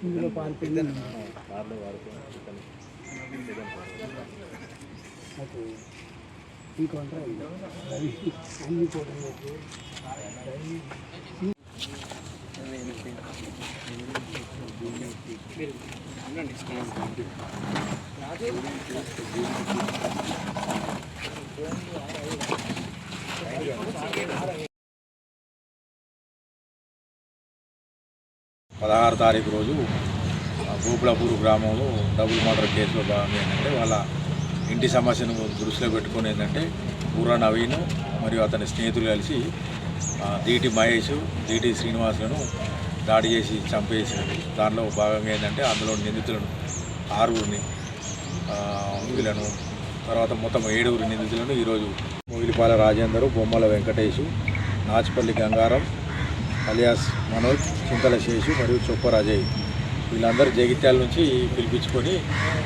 ఇందులో పాల్పొంది ఇంకొంటే అన్ని ఫోటోలు పదహారు తారీఖు రోజు గోపులాపూర్ గ్రామంలో డబుల్ మర్డర్ కేసులో భాగంగా ఏంటంటే వాళ్ళ ఇంటి సమస్యను దృష్టిలో పెట్టుకుని ఏంటంటే బుర్రా నవీన్ మరియు అతని స్నేహితులు కలిసి దీటి మహేష్ దీటి శ్రీనివాసులను దాడి చేసి చంపేసినది. దానిలో భాగంగా ఏంటంటే అందులో నిందితులను 6 వీళ్ళను తర్వాత మొత్తం 7 నిందితులను ఈరోజు మొగిలిపాల రాజేందరు, బొమ్మల వెంకటేషు, నాచిపల్లి గంగారం అలియాస్ మనోజ్, చింతల శేషు మరియు చొప్పర్ అజయ్ వీళ్ళందరూ జగిత్యాల నుంచి పిలిపించుకొని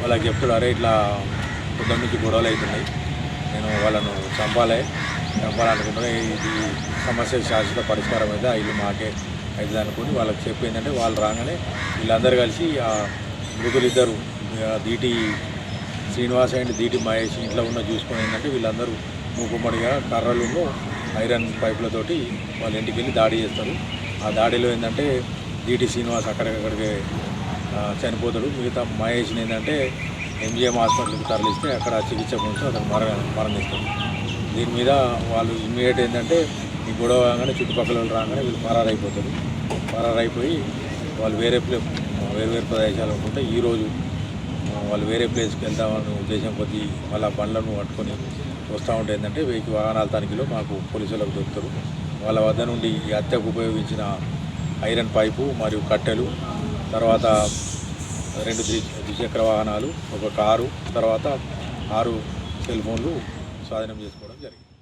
వాళ్ళకి చెప్తాడు, అరే ఇట్లా పొద్దున్న నుంచి గొడవలు అవుతున్నాయి, నేను వాళ్ళను చంపాలనుకుంటున్నా, ఇది సమస్య శాశ్వత పరిష్కారం అయితే ఇల్లు మాకే అవుతుంది అనుకుని వాళ్ళకి చెప్పిందంటే వాళ్ళు రాగానే వీళ్ళందరూ కలిసి ఆ మృతులిద్దరు దీటి శ్రీనివాస అండ్ దీటి మహేష్ ఇంట్లో ఉన్న చూసుకొని ఏంటంటే వీళ్ళందరూ మూకుమ్మడిగా కర్రలను ఐరన్ పైపులతోటి వాళ్ళ ఇంటికి వెళ్ళి దాడి చేస్తారు. ఆ దాడిలో ఏంటంటే దీటి శ్రీనివాస్ అక్కడికక్కడికి చనిపోతాడు. మిగతా మహేష్ని ఏంటంటే ఎంజిఎం హాస్పిటల్కి తరలిస్తే అక్కడ చికిత్స పొందుతూ అతను మరణిస్తాడు. దీని మీద వాళ్ళు ఇమ్మీడియట్ ఏంటంటే ఈ గొడవ రాగానే చుట్టుపక్కల వాళ్ళు రాగానే వీళ్ళు పరారైపోయి వాళ్ళు వేరే ప్రదేశాలు అనుకుంటే ఈరోజు వాళ్ళు వేరే ప్లేస్కి వెళ్దామని ఉద్దేశం కొద్దీ వాళ్ళ బండ్లను పట్టుకొని వస్తూ ఉంటే ఏంటంటే 1000 వాహనాల తనిఖీలో మాకు పోలీసులకు దొరుకుతారు. వాళ్ళ వద్ద నుండి ఈ హత్యకు ఉపయోగించిన ఐరన్ పైపు మరియు కట్టెలు, తర్వాత 2 ద్విచక్ర వాహనాలు, 1 కారు, తర్వాత 6 సెల్ ఫోన్లు స్వాధీనం చేసుకోవడం జరిగింది.